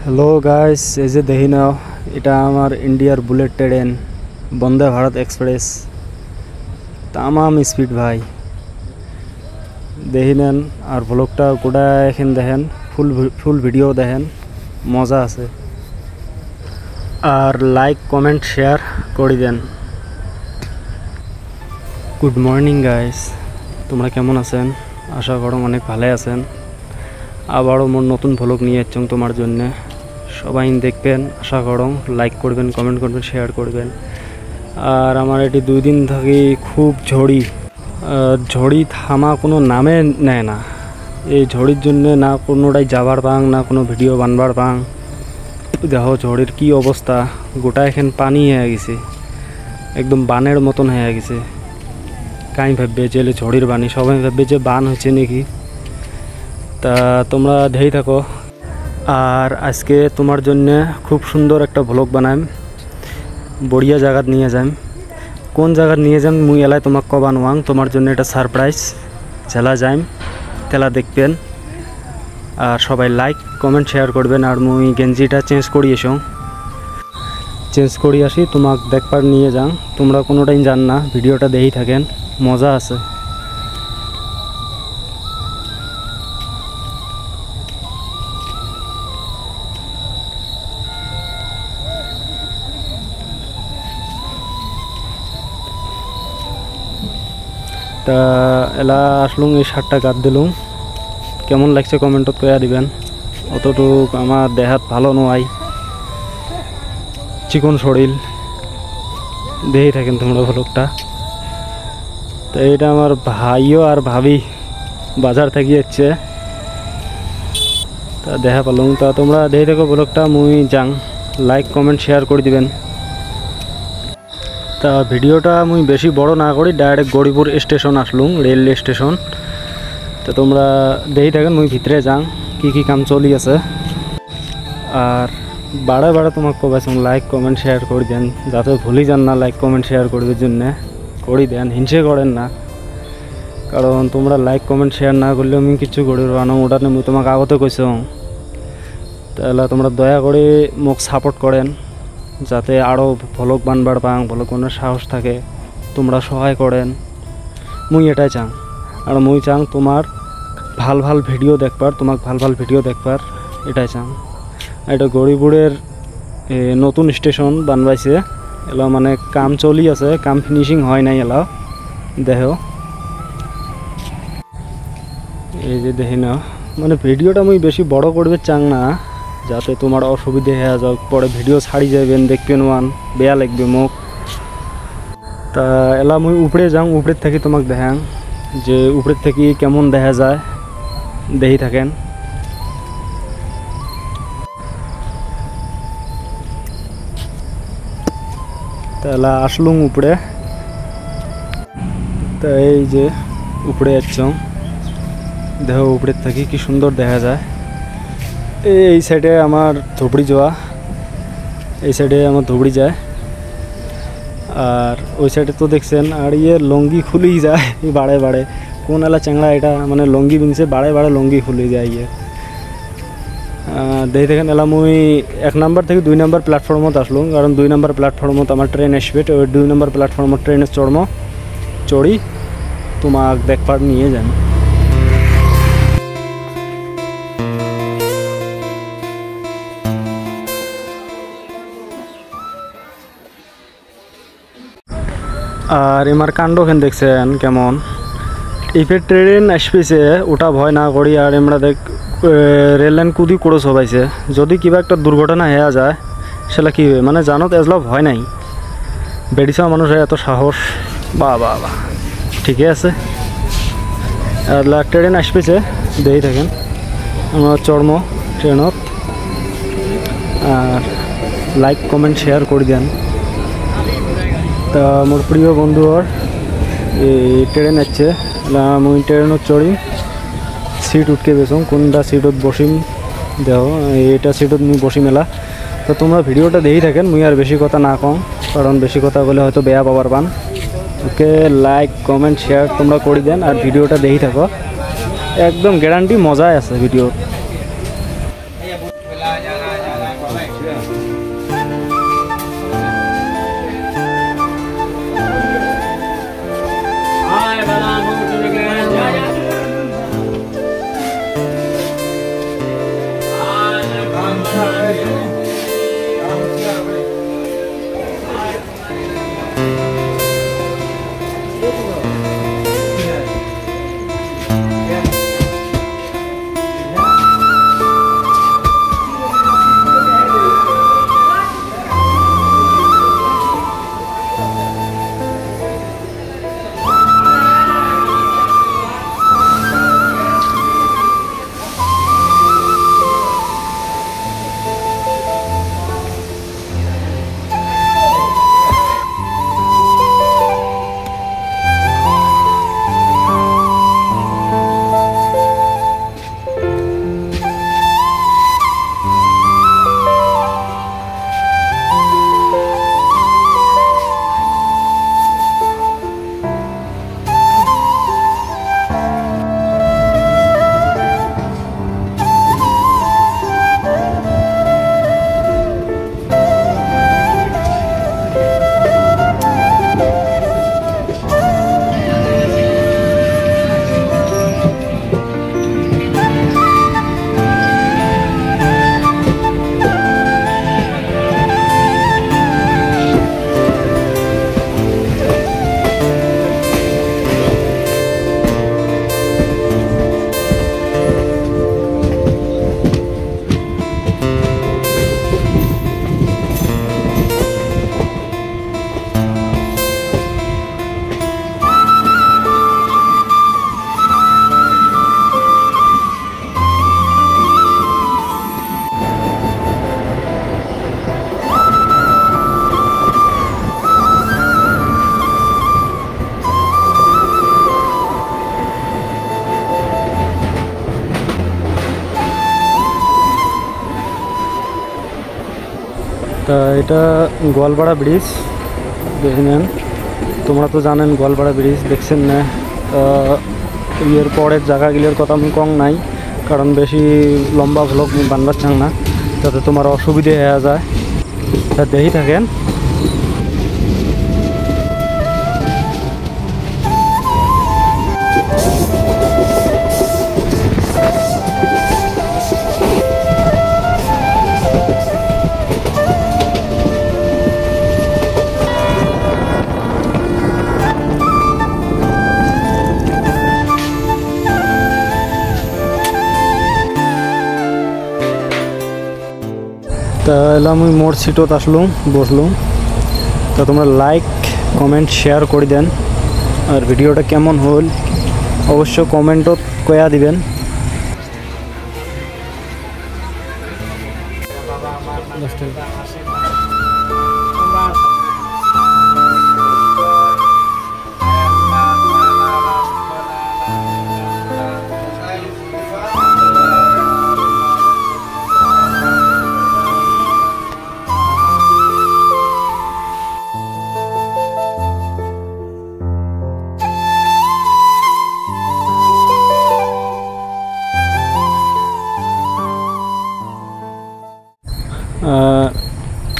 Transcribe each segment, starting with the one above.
Hello guys, এই যে দেখি নাও, এটা আমার ইন্ডিয়ার bullet train Vande Bharat express তামাম স্পিড ভাই। দেখি নেন আর ব্লগটা গোটা এখন দেখেন, ফুল ভিডিও দেখেন, মজা আছে। আর লাইক কমেন্ট শেয়ার করে দেন। গুড মর্নিং গাইস, তোমরা কেমন আছেন? আশা করো অনেক ভালো আছেন। আবারও মোর নতুন ভ্লগ নিয়ে যাচ্ছি তোমার জন্যে। সবাই দেখবেন, আশা করো লাইক করবেন, কমেন্ট করবেন, শেয়ার করবেন। আর আমার এটি 2 দিন থেকে খুব ঝড়ি থামা কোনো নামে নেয় না। এই ঝড়ির জন্য না কোনোটাই যাবার পাং, না কোনো ভিডিও বানবার পাং। দেখো ঝড়ের কি অবস্থা, গোটা এখন পানি হয়ে গেছে, একদম বানের মতন হয়ে গেছে। কাই ভাববে যে ঝড়ির বানি, সবাই ভাববে যে বান হয়েছে নাকি। তা তোমরা দেখেই থাকো। আর আজকে তোমার জন্য খুব সুন্দর একটা ভ্লগ বানাইম, বড়িয়া জায়গা নিয়ে যাইম। কোন জায়গা নিয়ে যাম মুই এলাই তোমাক কবা নোয়াং, তোমার জন্য এটা সারপ্রাইজ। জেলা যাইম তেলা দেখবেন। আর সবাই লাইক কমেন্ট শেয়ার করবেন। আর মুই গেঞ্জিটা চেঞ্জ করি আসি, তোমাক দেখবার নিয়ে যাং। তোমরা কোনোটাই জান না, ভিডিওটা দেখেই থাকেন, মজা আছে। তা এলা আসলুম, এই শার্টটা গাদ দিলুম, কেমন লাগছে কমেন্টত কয়া দিবেন। অতটুক আমার দেহাত ভালো নয়, চিকন শরীর, দেখেই থাকেন তোমরা ভ্লগটা। তো এটা আমার ভাইও আর ভাবি বাজার থেকে যাচ্ছে, তা দেখা পেলাম। তা তোমরা দেখে থাকো ভ্লগটা, মুই যাং। লাইক কমেন্ট শেয়ার করে দিবেন। তা ভিডিওটা মুই বেশি বড় না করি, ডাইরেক্ট গড়িপুর স্টেশন আসলুম, রেল স্টেশন। তো তোমরা দেখেই থাকেন, মুই ভিতরে যাং, কি কাম চলি আছে। আর বাড়ে তোমাকে কবাইছুন লাইক কমেন্ট শেয়ার করে দেন, যাতে ভুলি যান না লাইক কমেন্ট শেয়ার করবার জন্যে। করে দেন, হিংসে করেন না, কারণ তোমরা লাইক কমেন্ট শেয়ার না করলে আমি কিছু করি না। ওটা মুই তোমাকে আগতে কইছো, তাহলে তোমরা দয়া করে মোক সাপোর্ট করেন, যাতে আরও ভ্লগ বানবার পাং, ভ্লগ বানার সাহস থাকে। তোমরা সহায় করেন, মুই এটাই চাং। আর মুই চাং তোমার ভাল ভিডিও দেখবার, তোমাক ভাল ভিডিও দেখবার, এটাই চাং। এটা গড়িপুরের নতুন স্টেশন বানবাইছে, এলা মানে কাম চলি আছে, কাম ফিনিশিং হয় নাই। এলা দেখো, এই যে দেখি না, মানে ভিডিওটা মুই বেশি বড় করবে চাং না, যাতে তোমার অসুবিধে হয়ে যাক, পরে ভিডিও ছাড়ি যাবেন, দেখবেন ওয়ান বেয়া লাগবে মোক। তা এলা মুই উপরে যাং, উপরের থেকে তোমাকে দেখাং যে উপরের থেকে কেমন দেখা যায়, দেখি থাকেন। তা এলা আসলুম উপরে। তা এই যে উপরে যাচ্ছ, দেখো উপরের থেকে কি সুন্দর দেখা যায়। এই সাইডে আমার ধুবড়ি যাওয়া, এই সাইডে আমার ধুবড়ি যায়। আর ওই সাইডে তো দেখছেন, আর ইয়ে লঙ্গি খুলেই যায় বাড়ে কোন এলা চ্যাংড়া এটা, মানে লঙ্গি বিনছে বাড়ে লঙ্গি খুলে যায় ইয়ে। দেখি দেখেন, এলা মুই 1 নাম্বার থেকে 2 নাম্বার প্ল্যাটফর্মত আসলুম, কারণ 2 নাম্বার প্ল্যাটফর্মত আমার ট্রেন আসবে। তো ওই 2 নাম্বার প্ল্যাটফর্মত ট্রেনে চড়ি তোমাক দেখবার নিয়ে যান। আর এমার কাণ্ডখান দেখছেন কেমন, ইফের ট্রেন আসবেছে, ওটা ভয় না করি। আর আমরা রেল লাইন কুদি করে সবাইছে, যদি কিবা একটা দুর্ঘটনা হয়ে যায় সেটা কী হবে, মানে জানো তো এজলা ভয় নাই। বেড়িসা মানুষের এত সাহস, বা ঠিকই আছে। আর ট্রেন আসবেছে, দেখি থাকেন, আমরা চর্ম ট্রেনত। আর লাইক কমেন্ট শেয়ার করে দেন। তা মোর প্রিয় বন্ধুর এই ট্রেন আসছে, মুই ট্রেনত চড়ি, সিট উঠকে বেসম, কোনটা সিটত বসিম দেখো, এটা সিটত মুই বসিম এলা। তো তোমরা ভিডিওটা দেখেই থাকেন, মুই আর বেশি কথা না কম, কারণ বেশি কথা বলে হয়তো বেয়া পাবার পান। ওকে, লাইক কমেন্ট শেয়ার তোমরা করে দেন, আর ভিডিওটা দেখেই থাকো, একদম গ্যারান্টি মজাই আছে ভিডিও। তা এটা গোয়ালপাড়া ব্রিজ দেখে নেন। তোমরা তো জানেন গোয়ালপাড়া ব্রিজ দেখছেন না। এর পরের জায়গাগুলোর কথা আমি কম নাই, কারণ বেশি লম্বা ভ্লগ বানবার চাং না, যাতে তোমার অসুবিধে হয়ে যায়। তা দেখি থাকেন। তা এলাম আমি মোর সিটত আসলুম, বসলুম। তা তোমরা লাইক কমেন্ট শেয়ার করে দেন, আর ভিডিওটা কেমন হল অবশ্য কমেন্টত কয়া দিবেন।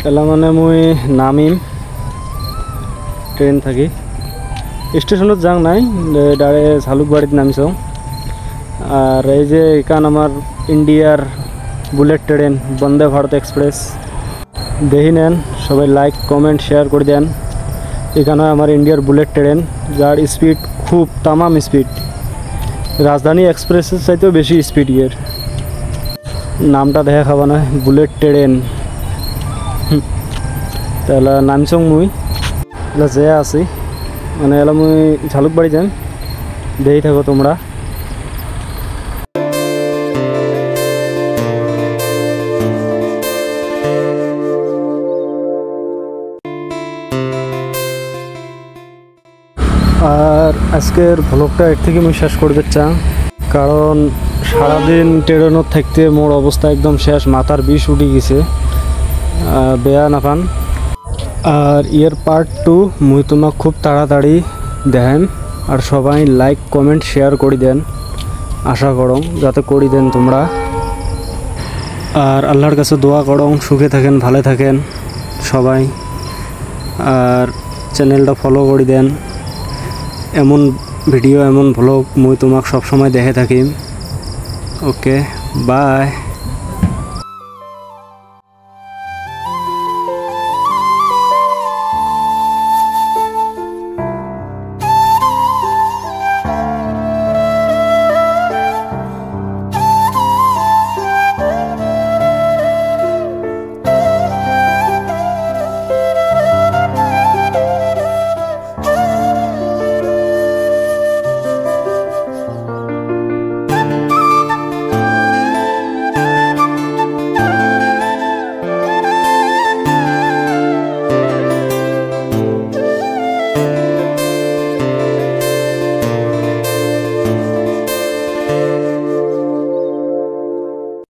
এলা মানে মই নামিম ট্রেন থাকি স্টেশনত যাং নাই, ডাইরে ঝালুকবাড়িত নামিছো। আর এই যে এখান আমার ইন্ডিয়ার bullet train Vande Bharat express দেখি নেন। সবাই লাইক কমেন্ট শেয়ার করে দেন। এখানে আমার ইন্ডিয়ার বুলেট ট্রেন, যার স্পিড খুব তামাম স্পিড, রাজধানী এক্সপ্রেসের চাইতেও বেশি স্পিড। এর নামটা দেখা খাবা না, বুলেট ট্রেন। তাহলে নামছং মুই এলা যে আছি, মানে এলা মুই ঝালুকবাড়ি যাম। দেখি থাকো তোমরা। আর আজকের ভ্লগটা এর থেকে মুই শেষ করতে চাই, কারণ সারাদিন ট্রেনত থাকতে মোর অবস্থা একদম শেষ, মাথার বিষ উঠে গেছে, বেয়া না পান। আর এর পার্ট 2 মুই তোমাক খুব তাড়াতাড়ি দেখাম। আর সবাই লাইক কমেন্ট শেয়ার করে দেন, আশা করো যাতে করে দেন তোমরা। আর আল্লাহর কাছে দোয়া করং সুখে থাকেন ভালো থাকেন সবাই। আর চ্যানেলটা ফলো করে দেন, এমন ভিডিও এমন ভ্লগ মই তোমাক সবসময় দেখে থাকি। Okay bye.